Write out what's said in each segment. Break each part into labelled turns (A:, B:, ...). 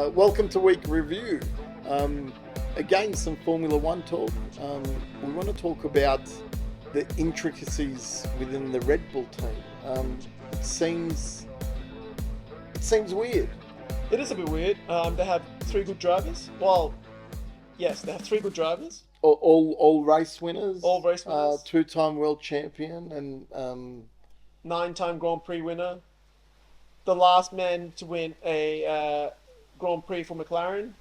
A: Welcome to Week Review. Again, some Formula One talk. We want to talk about the intricacies within the Red Bull team. It seems weird.
B: It is a bit weird. They have three good drivers. Well, yes, they have three good drivers.
A: All race winners.
B: All race winners.
A: Two-time world champion and
B: 9-time Grand Prix winner. The last man to win a Grand Prix for McLaren.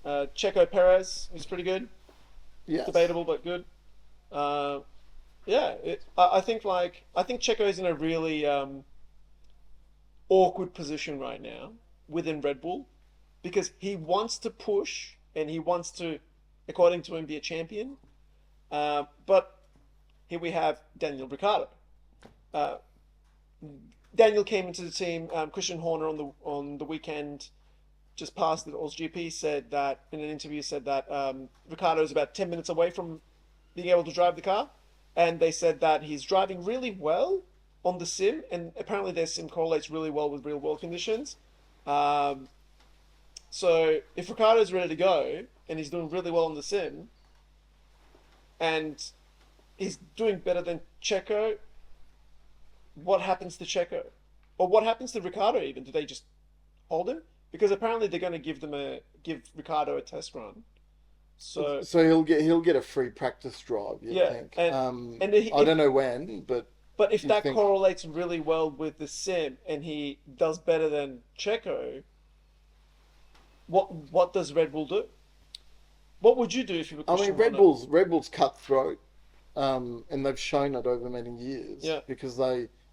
B: Checo Perez was pretty good.
A: yes.
B: Debatable, but good. I think Checo is in a really awkward position right now within Red Bull because he wants to push and he wants to, according to him, be a champion. But here we have Daniel Ricciardo. Daniel came into the team. Christian Horner on the weekend, just past the GP, said that in an interview Ricciardo is about 10 minutes away from being able to drive the car, and they said that he's driving really well on the sim, and apparently their sim correlates really well with real world conditions. So if Ricciardo's ready to go and he's doing really well on the sim, and he's doing better than Checo, what happens to Checo? Or what happens to Ricciardo even? Do they just hold him? Because apparently they're going to give Ricciardo a test run. So
A: he'll get a free practice drive, you think. I don't know when, but
B: if that correlates really well with the sim and he does better than Checo, what does Red Bull do? What would you do if you were Christian
A: Red
B: Horner?
A: Bull's cutthroat, and they've shown it over many years.
B: Yeah.
A: Because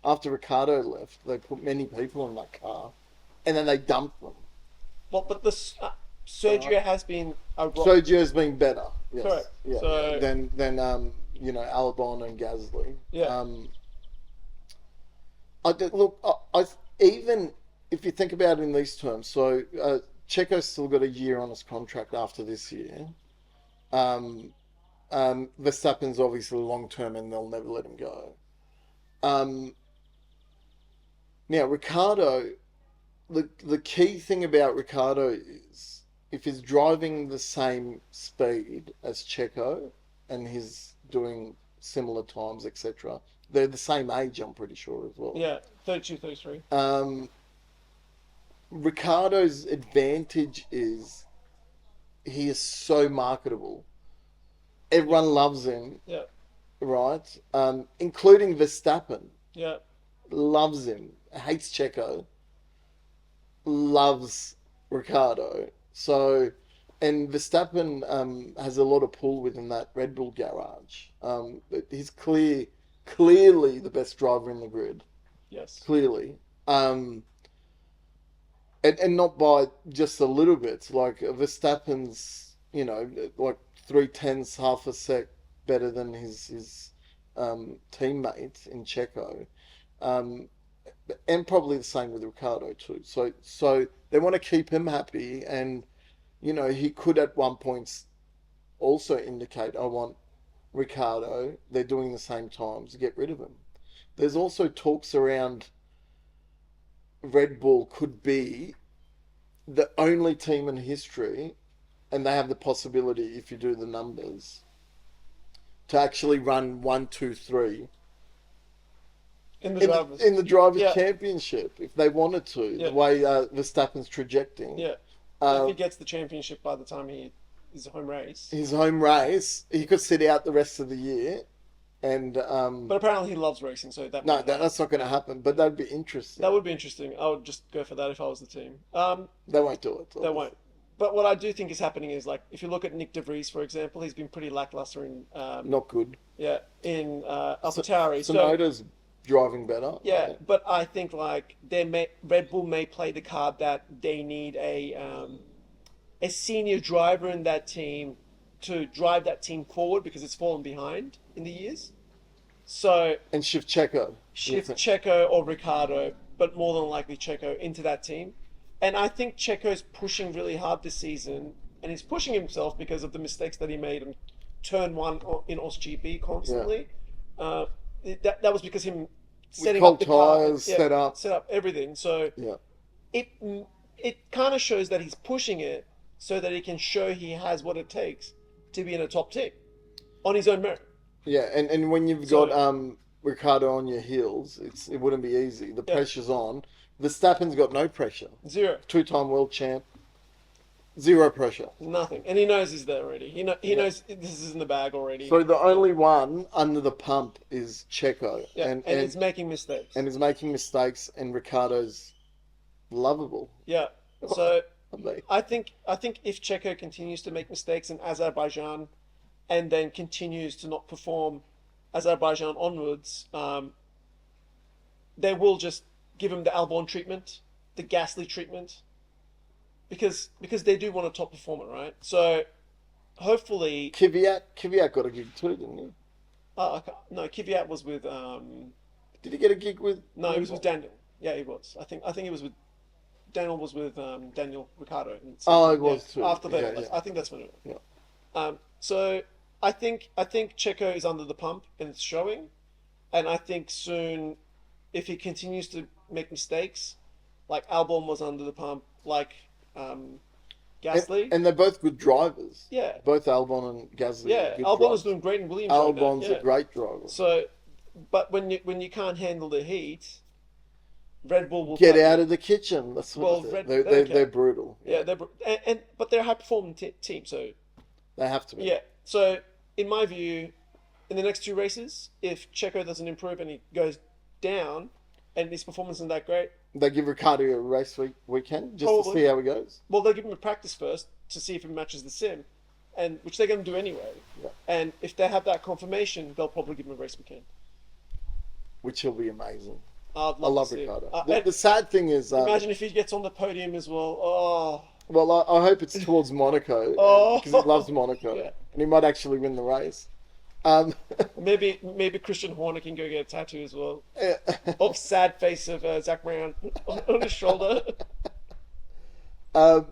A: after Ricciardo left, they put many people in that car, and then they dumped them.
B: Well, but Sergio has been a rock.
A: Sergio's been better. Yes.
B: Correct.
A: Yeah.
B: So,
A: than Albon and Gasly.
B: Yeah.
A: Even if you think about it in these terms, so Checo's still got a year on his contract after this year. Verstappen's obviously long term, and they'll never let him go. Now Ricciardo, the key thing about Ricciardo is if he's driving the same speed as Checo and he's doing similar times, etc. They're the same age, I'm pretty sure, as well.
B: Yeah, 32, 33.
A: Ricciardo's advantage is he is so marketable. Everyone loves him.
B: Yeah.
A: Right? Including Verstappen.
B: Yeah.
A: Loves him. Hates Checo. Loves Ricciardo. So, and Verstappen has a lot of pull within that Red Bull garage. He's clearly the best driver in the grid.
B: Yes.
A: Clearly. And not by just a little bit. Like Verstappen's, like 3/10, half a sec better than his teammate in Checo. And probably the same with Ricciardo too. So they want to keep him happy, and he could at one point also indicate, I want Ricciardo. They're doing the same times. Get rid of him. There's also talks around Red Bull could be the only team in history, and they have the possibility, if you do the numbers, to actually run 1, 2, 3
B: in the
A: drivers' championship if they wanted to.
B: Yeah.
A: The way Verstappen's trajecting.
B: Yeah. If he gets the championship by the time his home race.
A: His home race, he could sit out the rest of the year, and
B: But apparently he loves racing, so that's
A: not going to happen. But that'd be interesting.
B: That would be interesting. I would just go for that if I was the team.
A: They won't do it.
B: They won't. But what I do think is happening is, like, if you look at Nick De Vries, for example, he's been pretty lackluster in
A: not good.
B: Yeah, in AlphaTauri.
A: Tsunoda's driving better.
B: Yeah, but I think like Red Bull may play the card that they need a senior driver in that team to drive that team forward because it's fallen behind in the years. So
A: and shift Checo
B: or Ricciardo, but more than likely Checo into that team. And I think Checo's pushing really hard this season, and he's pushing himself because of the mistakes that he made in turn 1 in GP constantly.
A: Yeah.
B: That was because him
A: setting up the tires, set up
B: everything. So
A: yeah.
B: it kind of shows that he's pushing it so that he can show he has what it takes to be in a top team on his own merit.
A: Yeah, and when you've got
B: So
A: Ricciardo on your heels, it wouldn't be easy. The
B: yeah,
A: pressure's on. Verstappen's got no pressure.
B: zero,
A: Two-time world champ, zero pressure.
B: nothing, and he knows he's there already. He
A: Yeah.
B: knows this is in the bag already.
A: So the only one under the pump is Checo,
B: Yeah, and he's making mistakes.
A: and is making mistakes, and Ricardo's lovable.
B: Yeah, so
A: I mean,
B: I think if Checo continues to make mistakes in Azerbaijan, and then continues to not perform Azerbaijan onwards, they will just give him the Albon treatment, the Gasly treatment, because they do want a top performer, right? So hopefully,
A: Kvyat got a gig too, didn't he?
B: no, Kvyat was with
A: Did he get a gig with?
B: no, he was with Daniel. Yeah, he was. I think he was with Daniel was with Daniel Ricciardo.
A: Oh, it was
B: yeah,
A: too.
B: after that.
A: Yeah, yeah.
B: I think that's when it was.
A: Yeah.
B: So I think Checo is under the pump and it's showing, and I think soon, if he continues to make mistakes, like Albon was under the pump, like Gasly.
A: And they're both good drivers.
B: Yeah.
A: Both Albon and Gasly.
B: Yeah,
A: are good
B: Albon
A: drivers.
B: is doing great in Williams right now.
A: Albon's
B: Yeah.
A: a great driver.
B: So, but when you can't handle the heat, Red Bull will
A: Get
B: take
A: out
B: it.
A: of the kitchen. That's what
B: Well,
A: they're,
B: they don't
A: they're
B: care.
A: brutal.
B: Yeah, but they're a high performing team. So
A: They have to be.
B: yeah. So in my view, in the next two races, if Checo doesn't improve and he goes down, and his performance isn't that great,
A: They give Ricardo a race weekend just to
B: Probably.
A: see how he goes.
B: well, they'll give him a practice first to see if he matches the sim, and which they're going to do anyway.
A: Yeah.
B: And if they have that confirmation, they'll probably give him a race weekend.
A: Which will be amazing.
B: I'd
A: I love
B: to see it.
A: Ricardo.
B: And
A: The sad thing is,
B: imagine if he gets on the podium as well. Oh,
A: well, I hope it's towards Monaco
B: Oh.
A: because he loves Monaco,
B: Yeah.
A: and he might actually win the race.
B: maybe Christian Horner can go get a tattoo as well of sad face of Zach Brown on his shoulder.
A: um,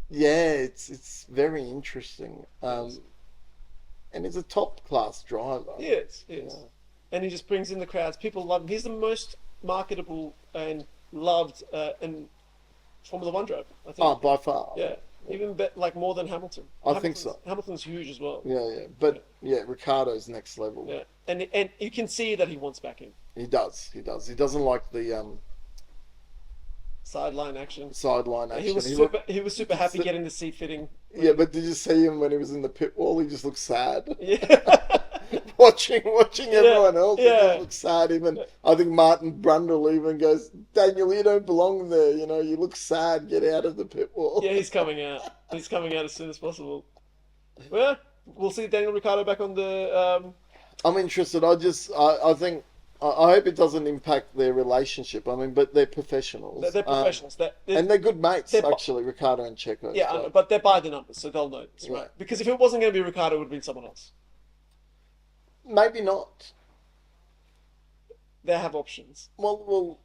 A: yeah, it's very interesting. And he's a top class driver.
B: He is. And he just brings in the crowds. People love him. He's the most marketable and loved and Formula One driver, I think.
A: Oh, by far.
B: Yeah, even like more than Hamilton.
A: I think so.
B: Hamilton's huge as well.
A: Yeah. But yeah, Ricardo's next level.
B: Yeah, and you can see that he wants back in
A: He does. He doesn't like the
B: sideline action.
A: sideline action.
B: He was super happy getting the seat fitting.
A: Yeah, but did you see him when he was in the pit wall? He just looked sad.
B: Yeah.
A: watching everyone else. He
B: yeah.
A: just looked sad. Even I think Martin Brundle even goes, Daniel, you don't belong there. You know, you look sad. Get out of the pit wall.
B: Yeah, he's coming out. He's coming out as soon as possible. Well, we'll see Daniel Ricciardo back on the.
A: I'm interested. I think I hope it doesn't impact their relationship. I mean, but they're professionals.
B: They're professionals.
A: And they're good mates,
B: they're
A: actually, Ricardo and Checo.
B: Yeah,
A: so.
B: but they're by the numbers, so they'll know this, right?
A: Yeah.
B: Because if it wasn't going to be Ricciardo, it would have been someone else.
A: Maybe not.
B: They have options.
A: Well,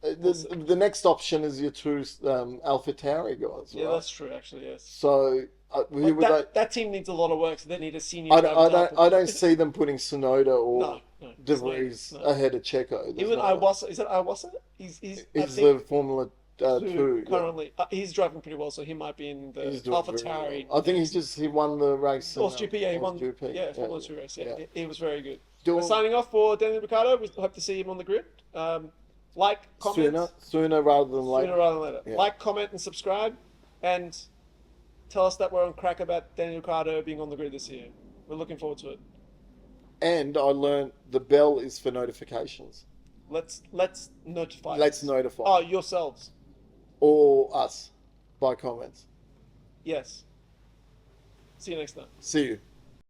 A: the next option is your two AlphaTauri guys,
B: Yeah,
A: right?
B: that's true, actually, yes.
A: So who would
B: But that team needs a lot of work, so they need a senior
A: I
B: driver. to
A: don't
B: help
A: see them putting Sonoda or
B: No,
A: De
B: there's no-
A: Vries
B: no.
A: ahead of Checo. There's
B: Even
A: no way.
B: Iwasa, is that Iwasa? He's I
A: He's
B: think
A: the Formula 2. Yeah.
B: currently. He's driving pretty well, so he might be in the
A: He's doing very
B: AlphaTauri.
A: well. I think he won the race.
B: Horse GP, yeah, he won.
A: Horse GP.
B: Yeah, Formula 2 race. Yeah,
A: yeah.
B: he was very good.
A: Do-
B: We're signing off for Daniel Ricciardo. We hope to see him on the grid. Like, comment.
A: Sooner rather than later.
B: Sooner rather than later.
A: Yeah.
B: Like, comment, and subscribe. And tell us that we're on crack about Daniel Ricciardo being on the grid this year. We're looking forward to it.
A: And I learned the bell is for notifications.
B: Let's notify.
A: Let's
B: us.
A: notify.
B: Oh, yourselves.
A: Or us by comments.
B: Yes. See you next time.
A: See you.